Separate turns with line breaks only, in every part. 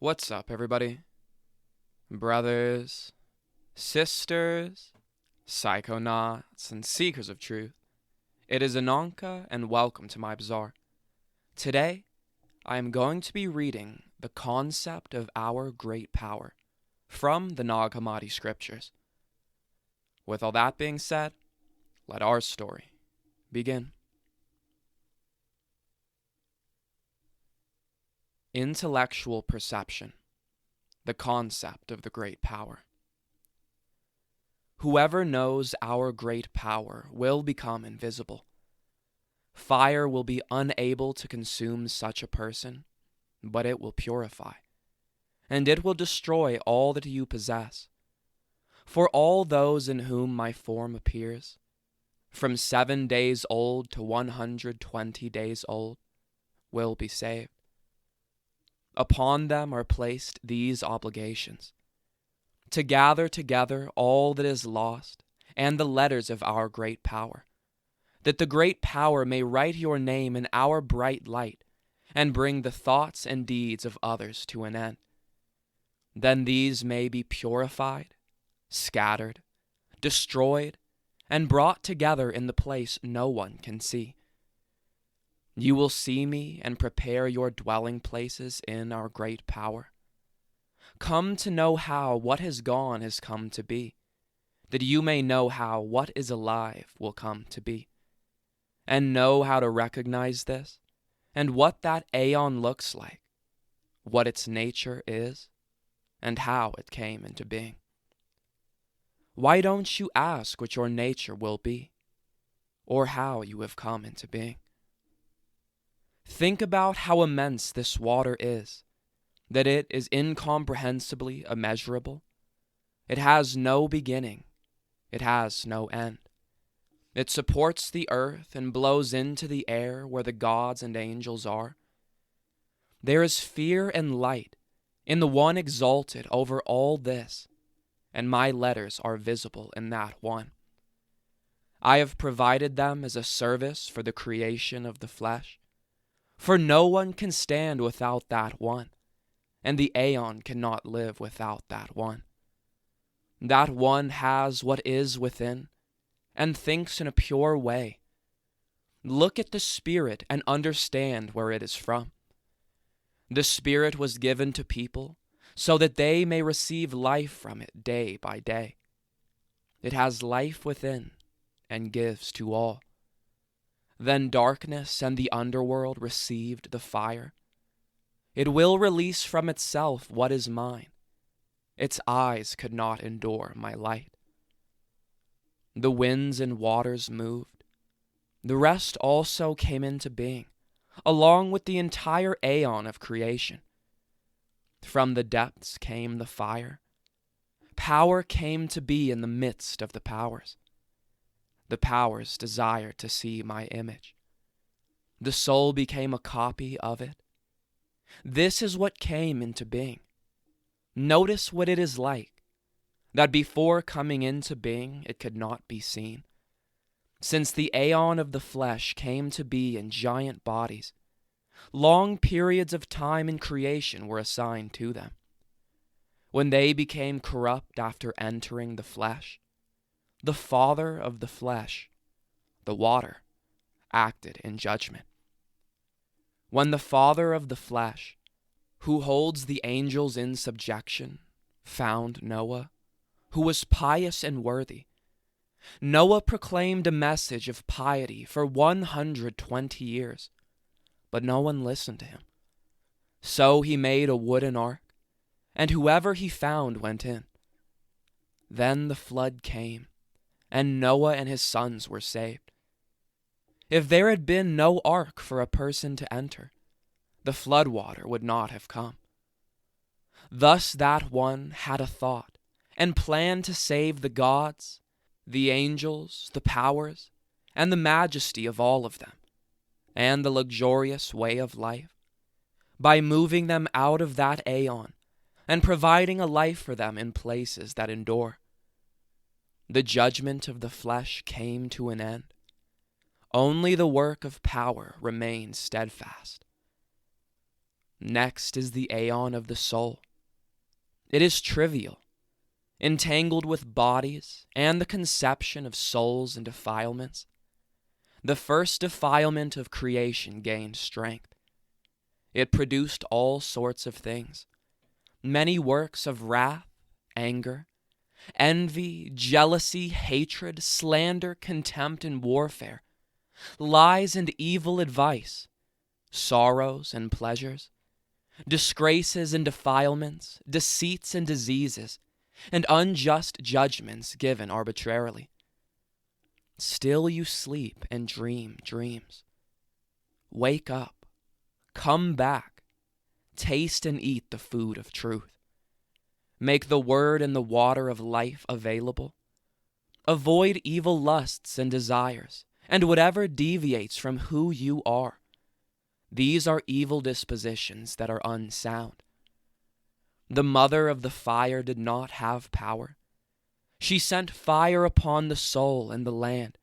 What's up, everybody? Brothers, sisters, psychonauts, and seekers of truth. It is Ananka, and welcome to my bazaar. Today, I am going to be reading the concept of our great power from the Hammadi scriptures. With all that being said, let our story begin. Intellectual perception, the concept of the great power. Whoever knows our great power will become invisible. Fire will be unable to consume such a person, but it will purify, and it will destroy all that you possess. For all those in whom my form appears, from 7 days old to 120 days old, will be saved. Upon them are placed these obligations: to gather together all that is lost and the letters of our great power, that the great power may write your name in our bright light and bring the thoughts and deeds of others to an end. Then these may be purified, scattered, destroyed, and brought together in the place no one can see. You will see me and prepare your dwelling places in our great power. Come to know how what has gone has come to be, that you may know how what is alive will come to be, and know how to recognize this, and what that Aeon looks like, what its nature is, and how it came into being. Why don't you ask what your nature will be, or how you have come into being? Think about how immense this water is, that it is incomprehensibly immeasurable. It has no beginning. It has no end. It supports the earth and blows into the air where the gods and angels are. There is fear and light in the one exalted over all this, and my letters are visible in that one. I have provided them as a service for the creation of the flesh. For no one can stand without that one, and the Aeon cannot live without that one. That one has what is within, and thinks in a pure way. Look at the Spirit and understand where it is from. The Spirit was given to people so that they may receive life from it day by day. It has life within and gives to all. Then darkness and the underworld received the fire. It will release from itself what is mine. Its eyes could not endure my light. The winds and waters moved. The rest also came into being, along with the entire Aeon of creation. From the depths came the fire. Power came to be in the midst of the powers. The powers desired to see my image. The soul became a copy of it. This is what came into being. Notice what it is like, that before coming into being it could not be seen. Since the Aeon of the flesh came to be in giant bodies, long periods of time in creation were assigned to them. When they became corrupt after entering the flesh, the father of the flesh, the water, acted in judgment. When the father of the flesh, who holds the angels in subjection, found Noah, who was pious and worthy, Noah proclaimed a message of piety for 120 years, but no one listened to him. So he made a wooden ark, and whoever he found went in. Then the flood came, and Noah and his sons were saved. If there had been no ark for a person to enter, the floodwater would not have come. Thus that one had a thought and planned to save the gods, the angels, the powers, and the majesty of all of them, and the luxurious way of life, by moving them out of that Aeon and providing a life for them in places that endure. The judgment of the flesh came to an end. Only the work of power remained steadfast. Next is the Aeon of the soul. It is trivial, entangled with bodies and the conception of souls and defilements. The first defilement of creation gained strength. It produced all sorts of things, many works of wrath, anger, envy, jealousy, hatred, slander, contempt, and warfare, lies and evil advice, sorrows and pleasures, disgraces and defilements, deceits and diseases, and unjust judgments given arbitrarily. Still you sleep and dream dreams. Wake up, come back, taste and eat the food of truth. Make the word and the water of life available. Avoid evil lusts and desires, and whatever deviates from who you are. These are evil dispositions that are unsound. The mother of the fire did not have power. She sent fire upon the soul and the land,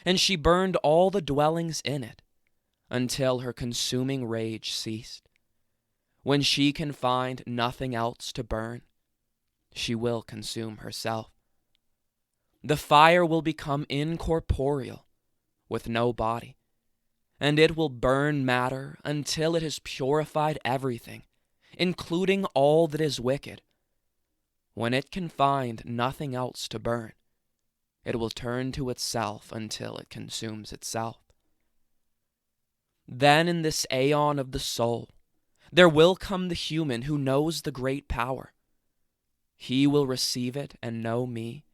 and she burned all the dwellings in it, until her consuming rage ceased. When she can find nothing else to burn, she will consume herself. The fire will become incorporeal, with no body, and it will burn matter until it has purified everything, including all that is wicked. When it can find nothing else to burn, it will turn to itself until it consumes itself. Then in this aeon of the soul, there will come the human who knows the great power. He will receive it and know me.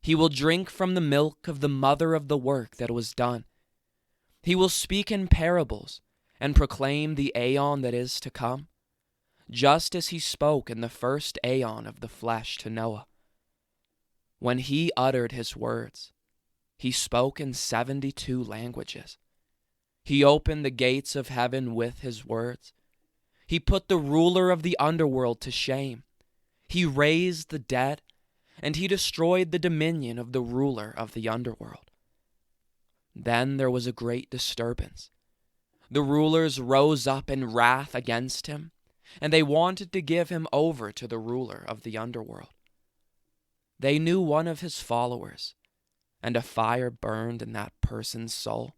He will drink from the milk of the mother of the work that was done. He will speak in parables and proclaim the aeon that is to come, just as he spoke in the first aeon of the flesh to Noah. When he uttered his words, he spoke in 72 languages. He opened the gates of heaven with his words. He put the ruler of the underworld to shame. He raised the dead, and he destroyed the dominion of the ruler of the underworld. Then there was a great disturbance. The rulers rose up in wrath against him, and they wanted to give him over to the ruler of the underworld. They knew one of his followers, and a fire burned in that person's soul.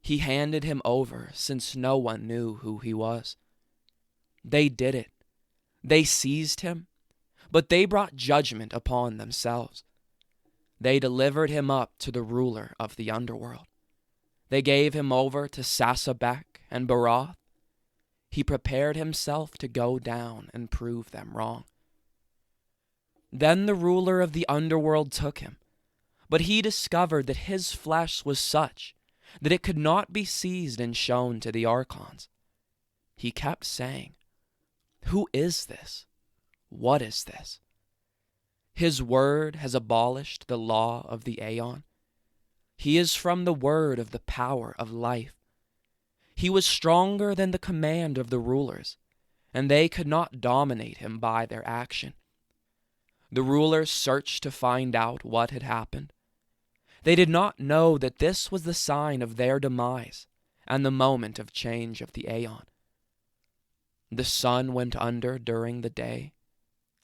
He handed him over, since no one knew who he was. They did it. They seized him, but they brought judgment upon themselves. They delivered him up to the ruler of the underworld. They gave him over to Sasabek and Baroth. He prepared himself to go down and prove them wrong. Then the ruler of the underworld took him, but he discovered that his flesh was such that it could not be seized and shown to the archons. He kept saying, "Who is this? What is this?" His word has abolished the law of the Aeon. He is from the word of the power of life. He was stronger than the command of the rulers, and they could not dominate him by their action. The rulers searched to find out what had happened. They did not know that this was the sign of their demise and the moment of change of the Aeon. The sun went under during the day,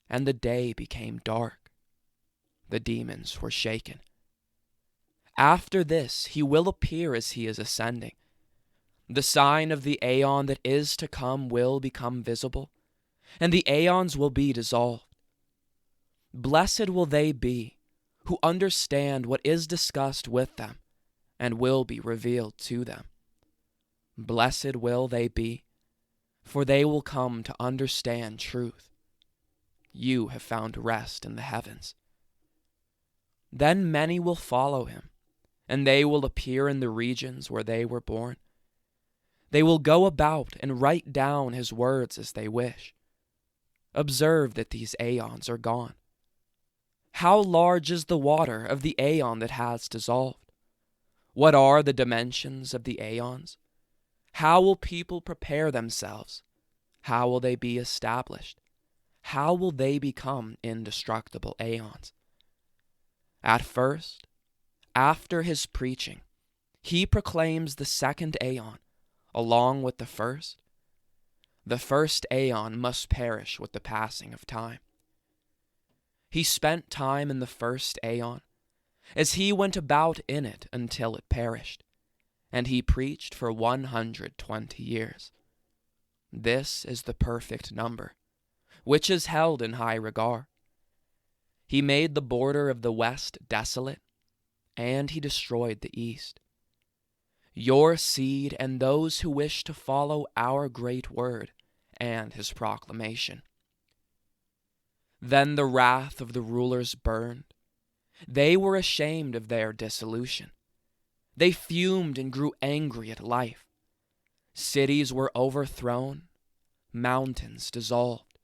and the day became dark. The demons were shaken. After this, he will appear as he is ascending. The sign of the Aeon that is to come will become visible, and the Aeons will be dissolved. Blessed will they be who understand what is discussed with them and will be revealed to them. Blessed will they be, for they will come to understand truth. You have found rest in the heavens. Then many will follow him, and they will appear in the regions where they were born. They will go about and write down his words as they wish. Observe that these aeons are gone. How large is the water of the aeon that has dissolved? What are the dimensions of the aeons? How will people prepare themselves? How will they be established? How will they become indestructible aeons? At first, after his preaching, he proclaims the second aeon along with the first. The first Aeon must perish with the passing of time. He spent time in the first Aeon, as he went about in it until it perished, and he preached for 120 years. This is the perfect number, which is held in high regard. He made the border of the west desolate, and he destroyed the east. Your seed and those who wish to follow our great word and his proclamation. Then the wrath of the rulers burned. They were ashamed of their dissolution. They fumed and grew angry at life. Cities were overthrown, mountains dissolved.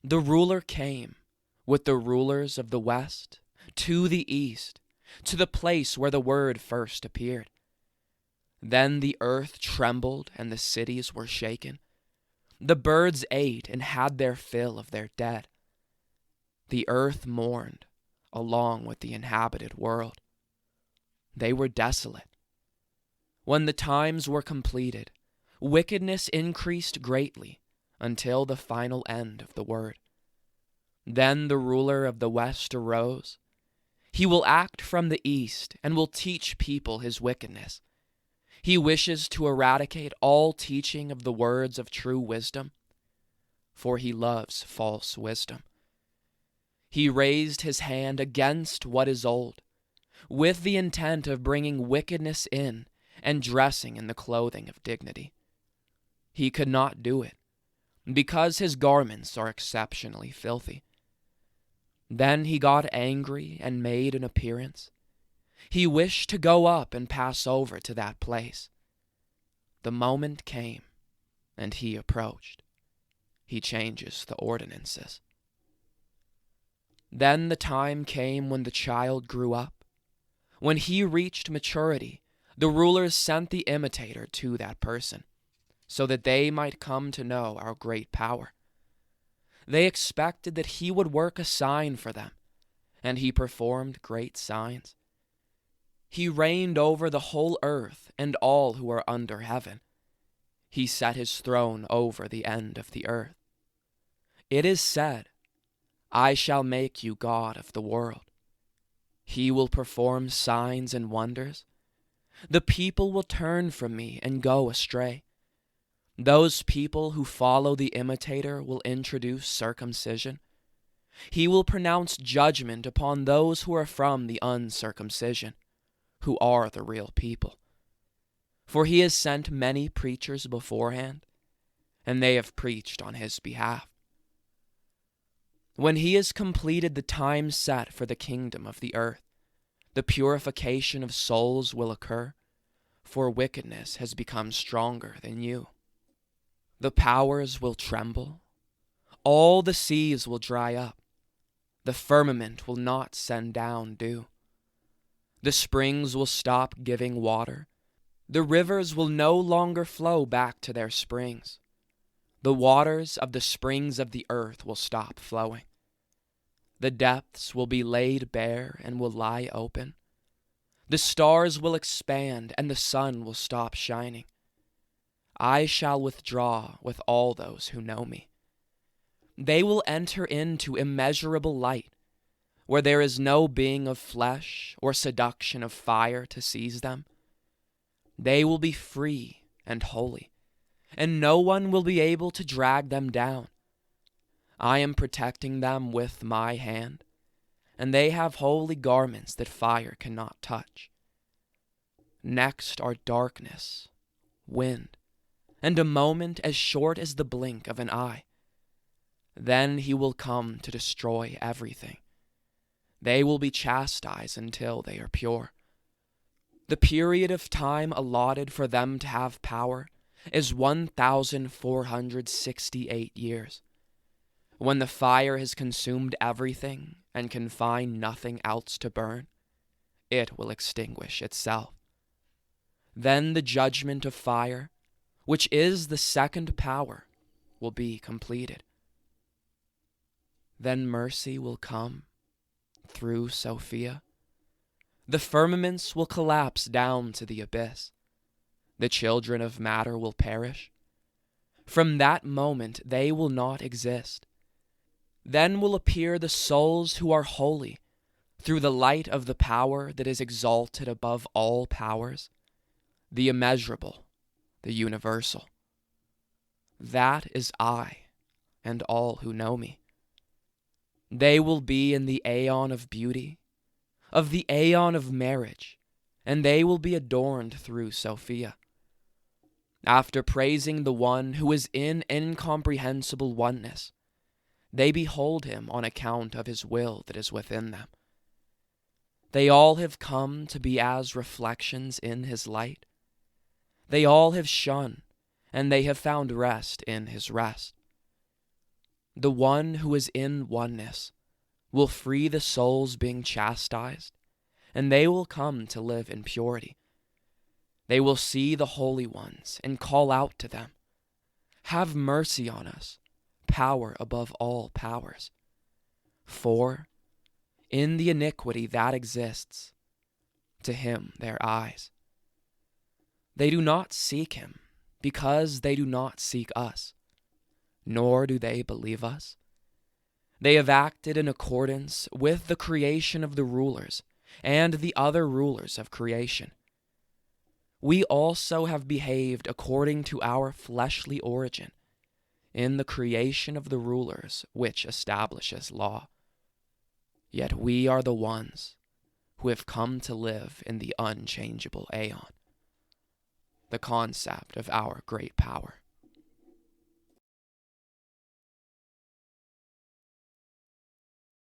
The ruler came with the rulers of the west to the east, to the place where the word first appeared. Then the earth trembled and the cities were shaken. The birds ate and had their fill of their dead. The earth mourned along with the inhabited world. They were desolate. When the times were completed, wickedness increased greatly until the final end of the word. Then the ruler of the west arose. He will act from the east and will teach people his wickedness. He wishes to eradicate all teaching of the words of true wisdom, for he loves false wisdom. He raised his hand against what is old, with the intent of bringing wickedness in and dressing in the clothing of dignity. He could not do it, because his garments are exceptionally filthy. Then he got angry and made an appearance. He wished to go up and pass over to that place. The moment came, and he approached. He changes the ordinances. Then the time came when the child grew up. When he reached maturity, the rulers sent the imitator to that person, so that they might come to know our great power. They expected that he would work a sign for them, and he performed great signs. He reigned over the whole earth and all who are under heaven. He set his throne over the end of the earth. It is said, I shall make you God of the world. He will perform signs and wonders. The people will turn from me and go astray. Those people who follow the imitator will introduce circumcision. He will pronounce judgment upon those who are from the uncircumcision, who are the real people. For he has sent many preachers beforehand, and they have preached on his behalf. When he has completed the time set for the kingdom of the earth, the purification of souls will occur, for wickedness has become stronger than you. The powers will tremble. All the seas will dry up. The firmament will not send down dew. The springs will stop giving water. The rivers will no longer flow back to their springs. The waters of the springs of the earth will stop flowing. The depths will be laid bare and will lie open. The stars will expand and the sun will stop shining. I shall withdraw with all those who know me. They will enter into immeasurable light, where there is no being of flesh or seduction of fire to seize them. They will be free and holy, and no one will be able to drag them down. I am protecting them with my hand, and they have holy garments that fire cannot touch. Next are darkness, wind, and a moment as short as the blink of an eye. Then he will come to destroy everything. They will be chastised until they are pure. The period of time allotted for them to have power is 1,468 years. When the fire has consumed everything and can find nothing else to burn, it will extinguish itself. Then the judgment of fire, which is the second power, will be completed. Then mercy will come through Sophia. The firmaments will collapse down to the abyss. The children of matter will perish. From that moment they will not exist. Then will appear the souls who are holy, through the light of the power that is exalted above all powers, the immeasurable, the universal. That is I, and all who know me. They will be in the aeon of beauty, of the aeon of marriage, and they will be adorned through Sophia. After praising the one who is in incomprehensible oneness, they behold him on account of his will that is within them. They all have come to be as reflections in his light. They all have shone, and they have found rest in his rest. The one who is in oneness will free the souls being chastised, and they will come to live in purity. They will see the holy ones and call out to them, "Have mercy on us, power above all powers." For, in the iniquity that exists, to him their eyes. They do not seek him, because they do not seek us, nor do they believe us. They have acted in accordance with the creation of the rulers and the other rulers of creation. We also have behaved according to our fleshly origin, in the creation of the rulers which establishes law. Yet we are the ones who have come to live in the unchangeable Aeon, the concept of our great power.